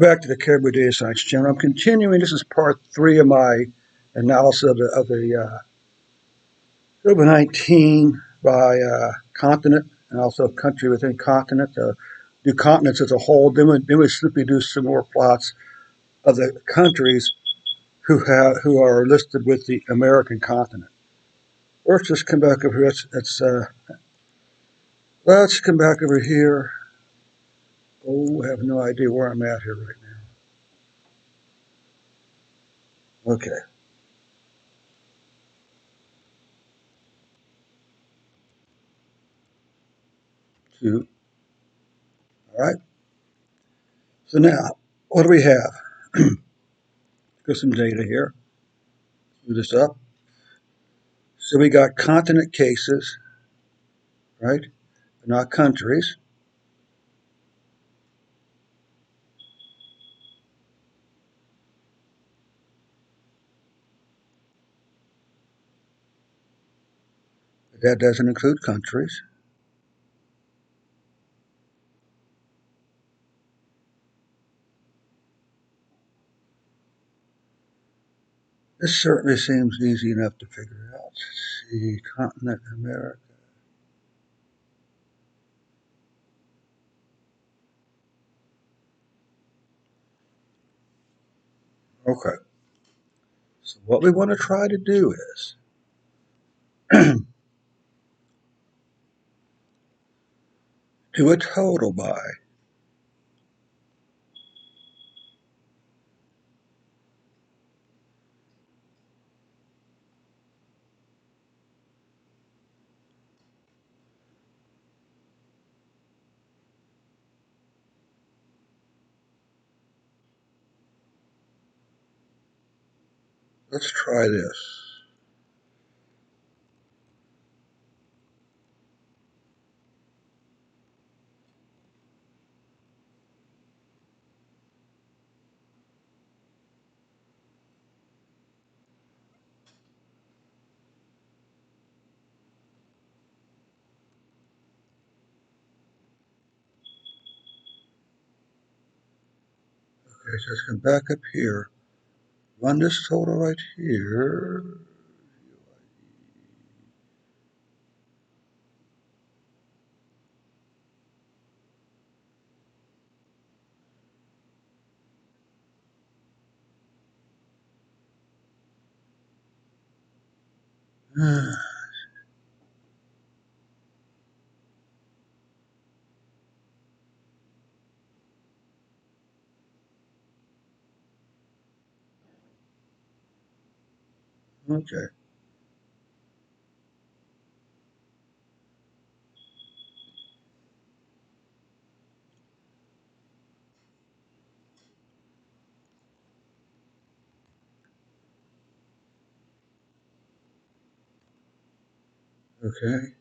Back to the CoViD science channel. I'm continuing. This is part 3 of my analysis of the COVID-19 by continent and also country within continent. Do continents as a whole. Then we simply do some more plots of the countries who are listed with the American continent. Let's just come back over here. Let's come back over here. Oh, I have no idea where I'm at here right now. Okay. Two. All right. So now, what do we have? Got some data here. Do this up. So we got continent cases, right? Not countries. That doesn't include countries. This certainly seems easy enough to figure out. Let's see, continent America. Okay. So what we want to try to do is do a total by. Let's try this. Okay, so let's come back up here. Run this total right here. Okay. Okay.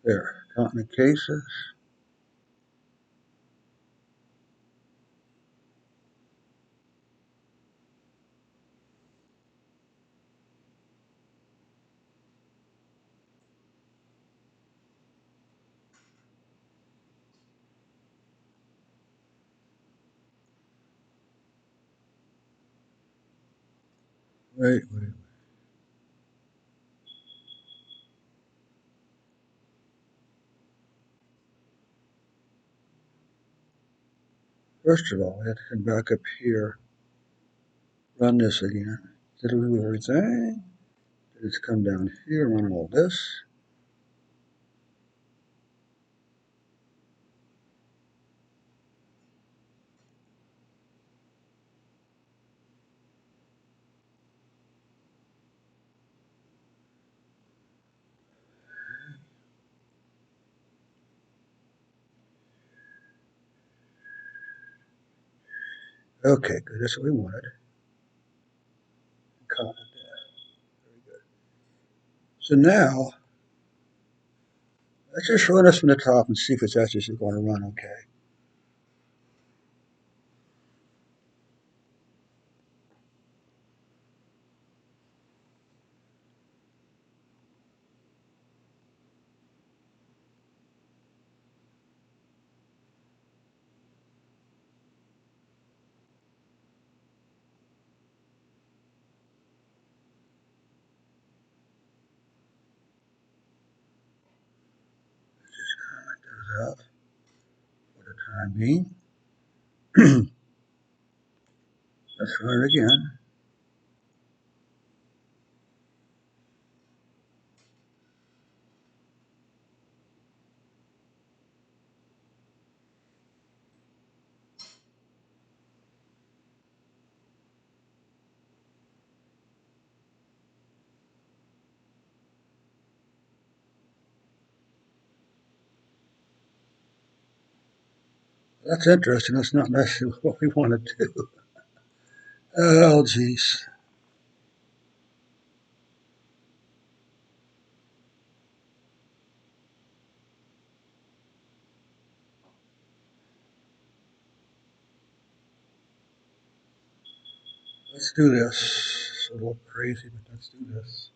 There. Continent cases. Wait. First of all, I have to come back up here. Run this again. Did we do everything? Let's come down here, run all this. Okay, good. That's what we wanted. Copy that. Very good. So now, let's just run this from the top and see if it's actually going to run okay. enough for the time being. Let's run it again. That's interesting. That's not necessarily what we want to do. Oh, geez. Let's do this. It's a little crazy, but let's do this.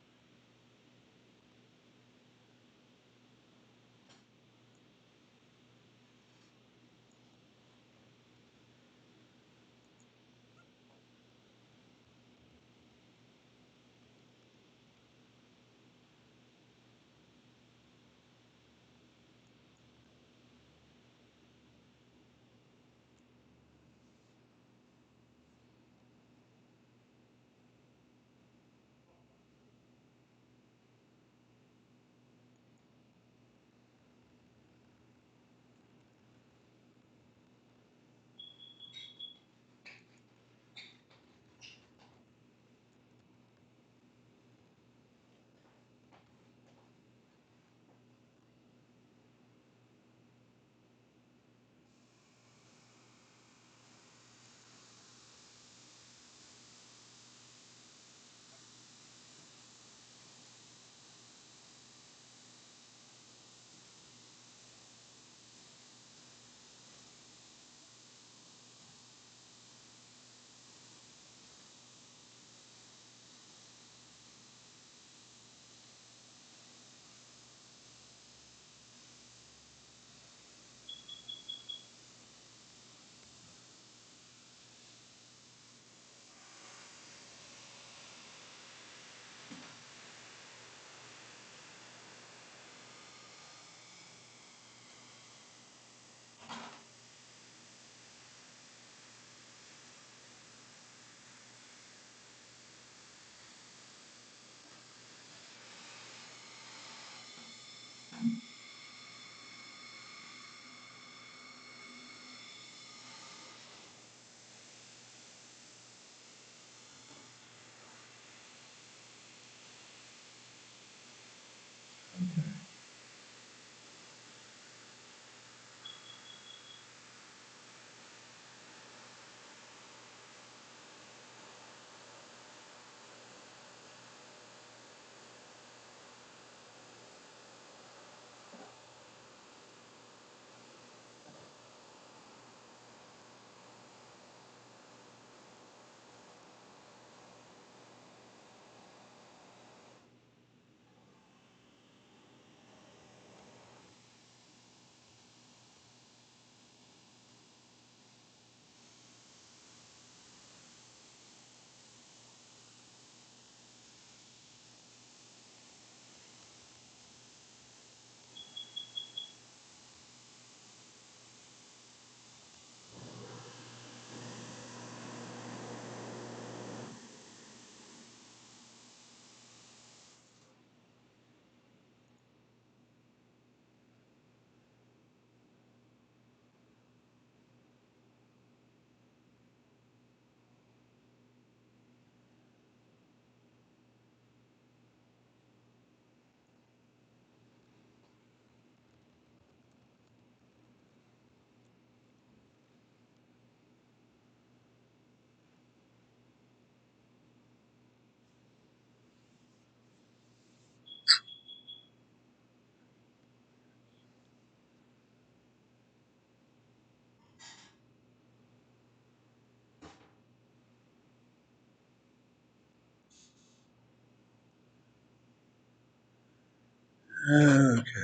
Okay.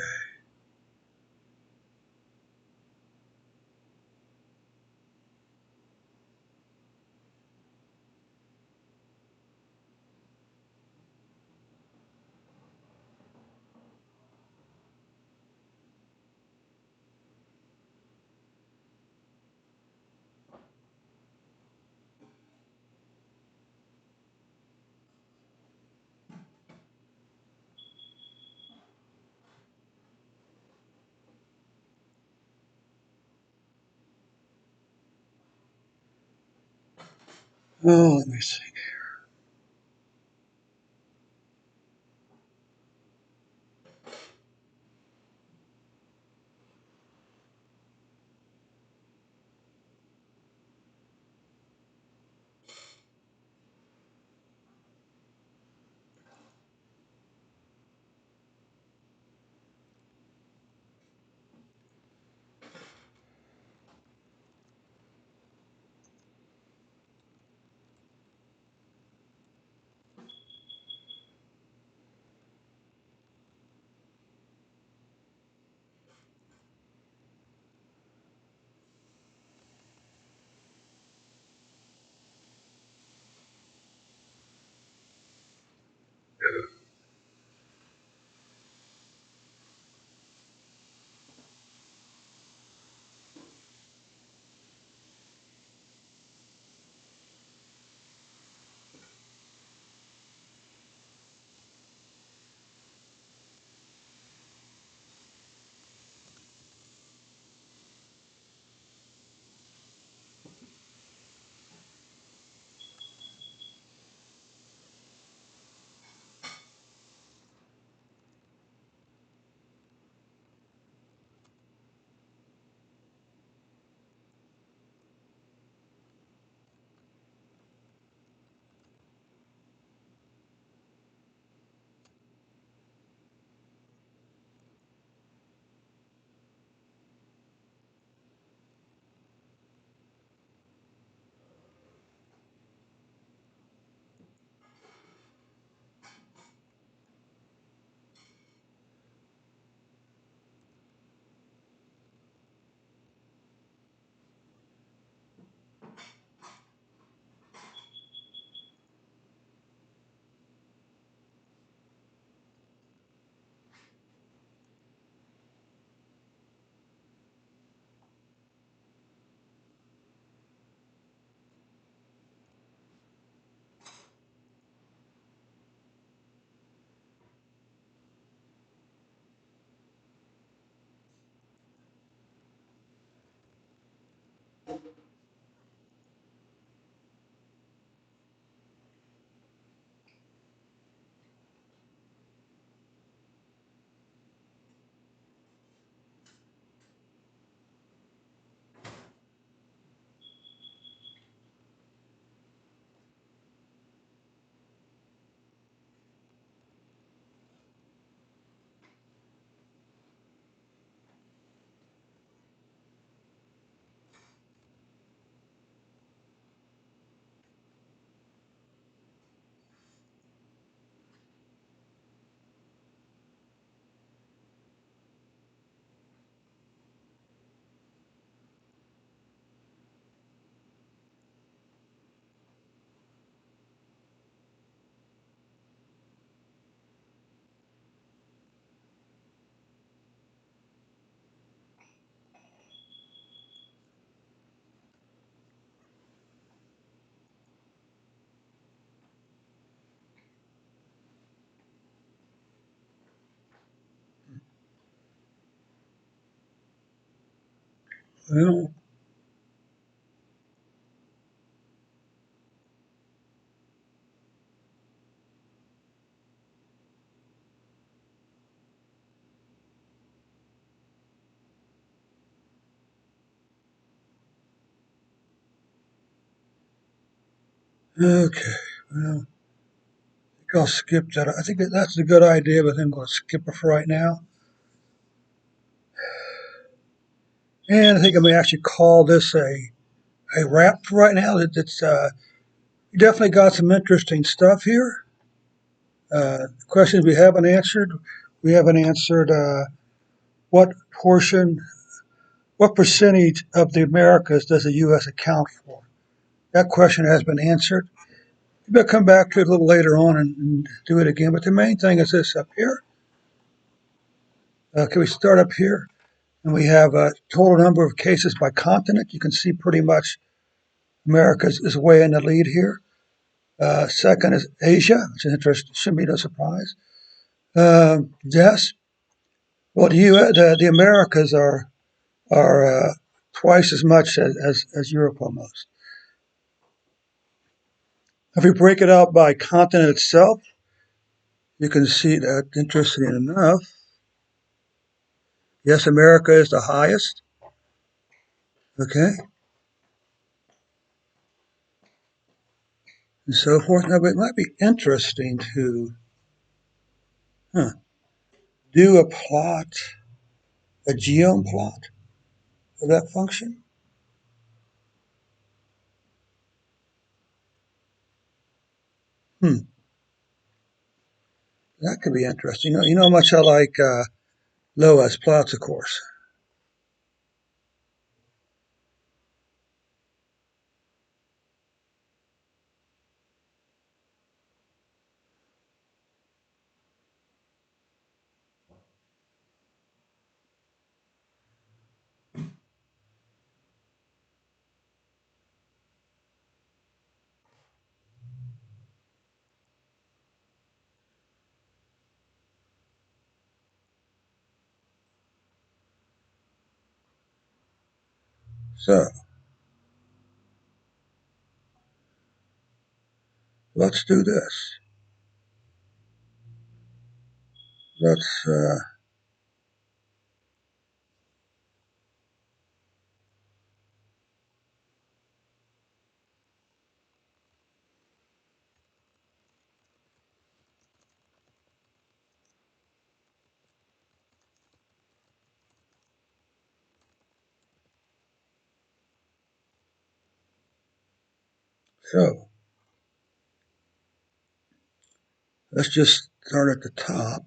Oh, let me see. Well, okay. Well, I think I'll skip that. I think that's a good idea, but I'm going to skip it for right now. And I think I may actually call this a wrap for right now. It's you definitely got some interesting stuff here. Questions we haven't answered. We haven't answered what portion, what percentage of the Americas does the U.S. account for? That question has been answered. We'll come back to it a little later on and do it again. But the main thing is this up here. Can we start up here? And we have a total number of cases by continent. You can see pretty much America is way in the lead here. Second is Asia, which is interesting. Shouldn't be no surprise. Yes. Well, the Americas are, 2 as much as Europe almost. If we break it out by continent itself, you can see that, interesting enough, yes, America is the highest, okay, and so forth. Now, but it might be interesting to do a plot, a geome plot of that function. Hmm, that could be interesting. You know how much I like Loess plots, of course. So let's do this. Let's so let's just start at the top,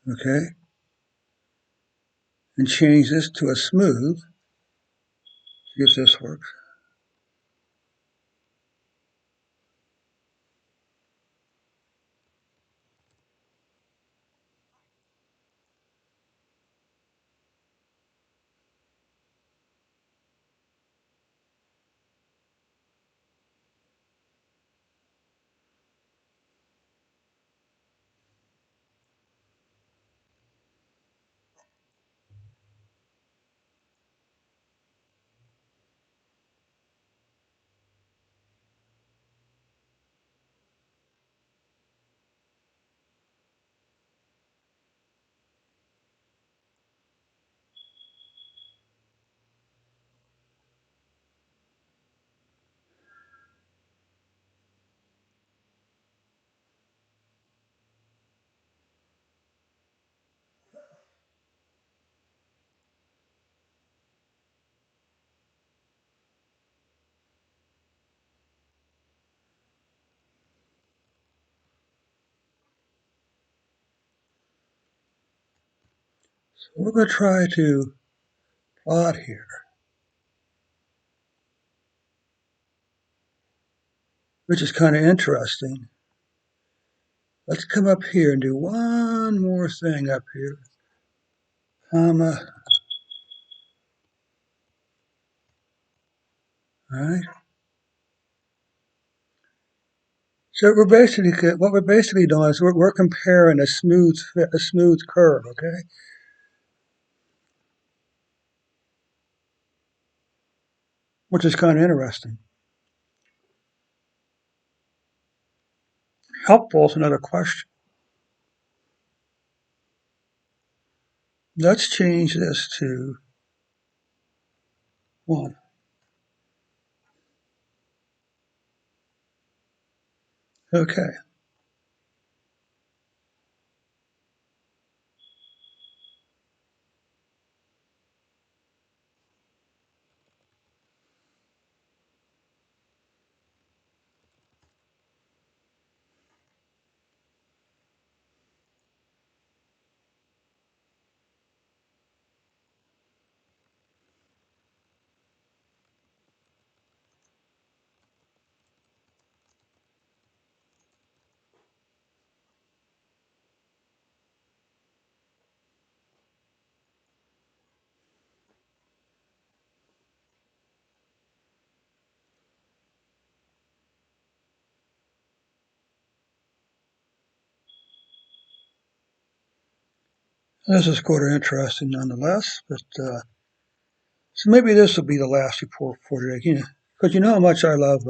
okay, and change this to a smooth. See if this works. So we're going to try to plot here, which is kind of interesting. Let's come up here and do one more thing up here, comma, all right? So what we're basically doing is we're comparing a smooth curve, okay? Which is kind of interesting. Helpful is another question. Let's change this to 1. Okay. This is quite interesting nonetheless, but So maybe this will be the last report for today. Because you know how much I love.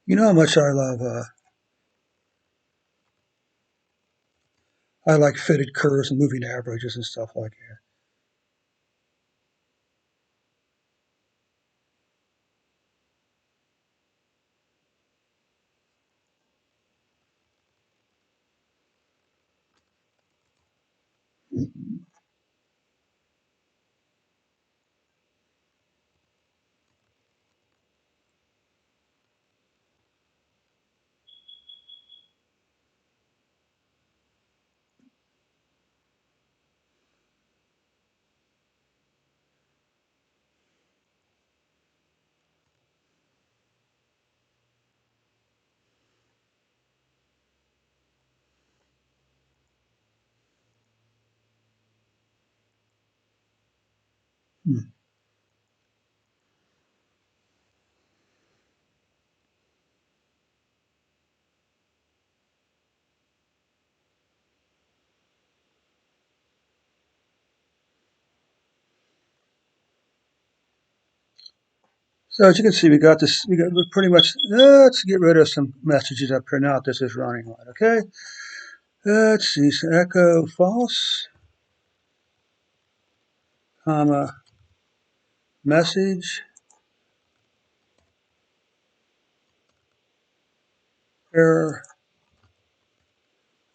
You know how much I love. I like fitted curves and moving averages and stuff like that. Hmm. So as you can see, we got this. We're pretty much. Let's get rid of some messages up here now. This is running right. Okay. Let's see. So echo false, comma message error.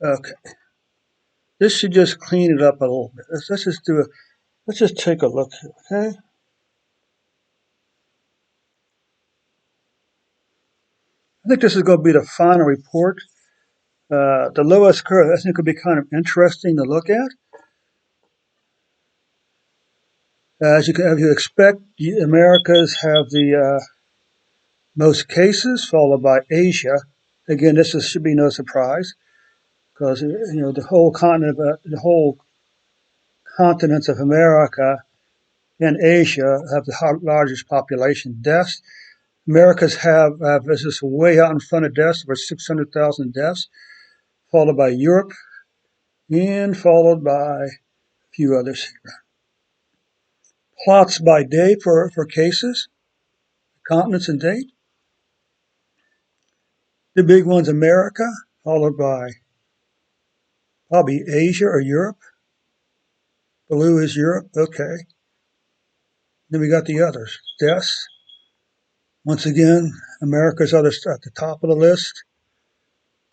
Okay. This should just clean it up a little bit. Let's just do it. Let's just take a look here. Okay. I think this is going to be the final report. The lowest curve. I think could be kind of interesting to look at. As you expect, Americas have the most cases, followed by Asia. Again, should be no surprise because the whole continents of America and Asia have the largest population deaths. Americas have this is way out in front of deaths, over 600,000 deaths, followed by Europe and followed by a few others. Plots by day for cases, continents and date. The big one's America, followed by probably Asia or Europe. Blue is Europe. Okay. Then we got the others. Deaths. Once again, America's at the top of the list.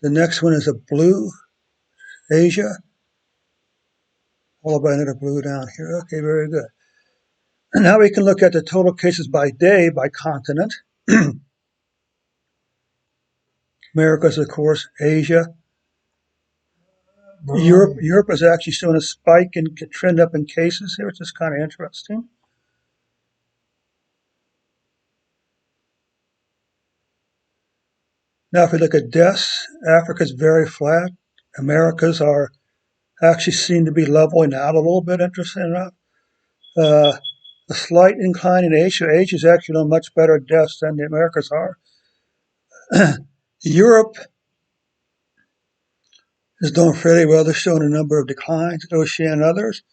The next one is a blue, Asia, followed by another blue down here. Okay, very good. And now we can look at the total cases by day, by continent. America's, of course, Asia. Europe is actually showing a spike and trend up in cases here, which is kind of interesting. Now, if we look at deaths, Africa's very flat. Americas are actually seem to be leveling out a little bit, interesting enough. Uh, a slight incline in Asia. Asia is actually on much better deaths than the Americas are. Europe is doing fairly well. They're showing a number of declines, Oceania and others.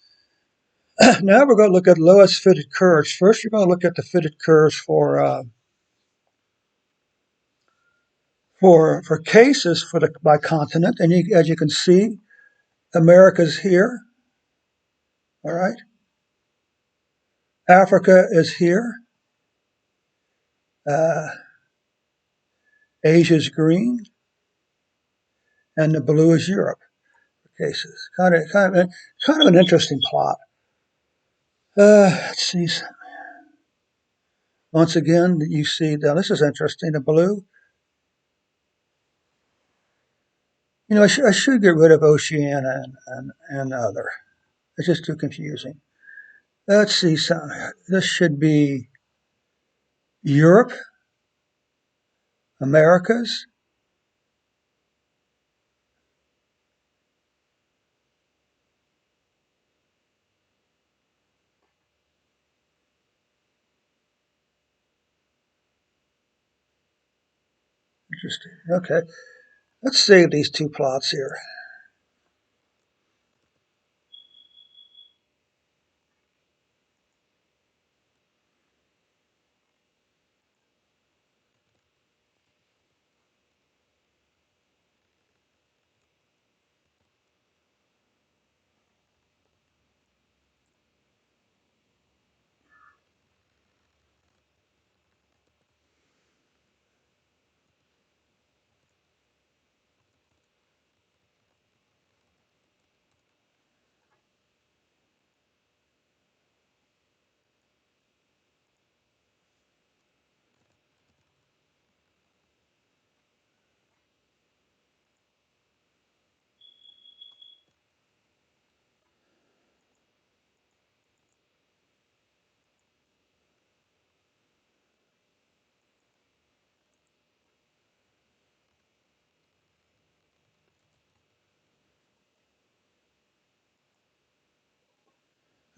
Now we're going to look at lowest fitted curves. First, you're going to look at the fitted curves for cases by continent, and as you can see, America's here. All right, Africa is here. Uh, Asia's green, and the blue is Europe for cases. Kind of an interesting plot. Let's see. Once again, you see now this is interesting. The blue. I should get rid of Oceania and other. It's just too confusing. Let's see. This should be Europe, Americas. Interesting. Okay. Let's save these two plots here.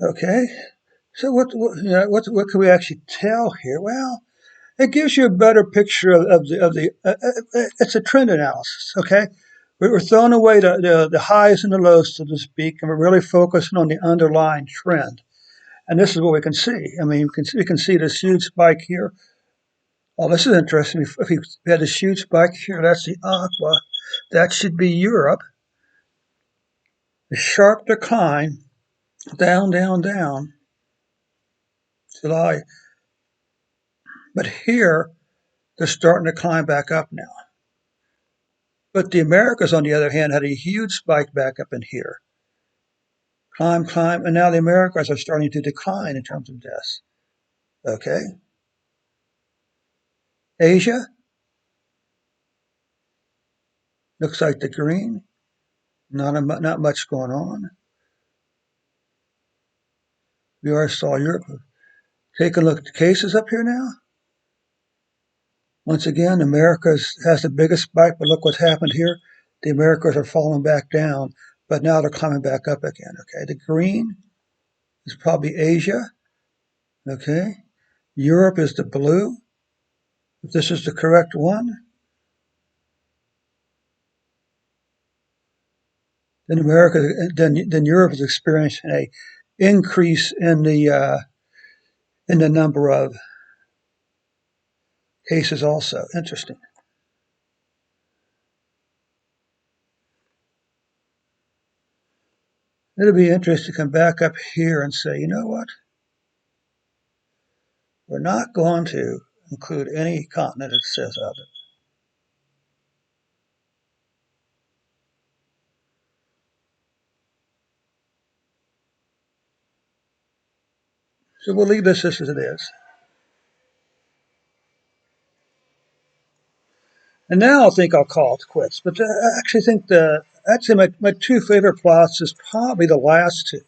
Okay, so what can we actually tell here? Well, it gives you a better picture of the. It's a trend analysis. Okay, we're throwing away the highs and the lows, so to speak, and we're really focusing on the underlying trend. And this is what we can see. I mean, we can see this huge spike here. Oh, this is interesting. If we had this huge spike here, that's the aqua. That should be Europe. A sharp decline, down, down, down, July. But here, they're starting to climb back up now. But the Americas, on the other hand, had a huge spike back up in here. Climb, climb, and now the Americas are starting to decline in terms of deaths. Okay. Asia looks like the green. Not much going on. We already saw Europe. Take a look at the cases up here now. Once again, America has the biggest spike, but look what's happened here. The Americas are falling back down, but now they're coming back up again. Okay, the green is probably Asia. Okay, Europe is the blue. If this is the correct one, then then Europe is experiencing a increase in the number of cases. Also, interesting. It'll be interesting to come back up here and say, you know what? We're not going to include any continent that says of it. So we'll leave this as it is. And now I think I'll call it quits. But I actually think my two favorite plots is probably the last two,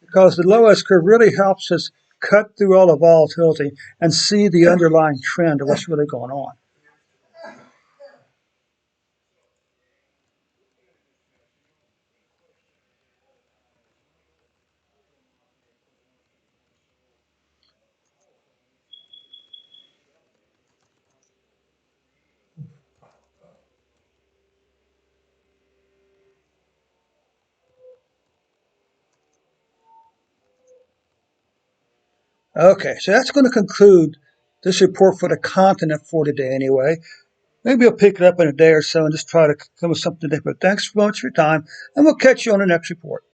because the low S curve really helps us cut through all the volatility and see the underlying trend of what's really going on. Okay, so that's going to conclude this report for the continent for today anyway. Maybe I'll pick it up in a day or so and just try to come with something different. Thanks so much for your time, and we'll catch you on the next report.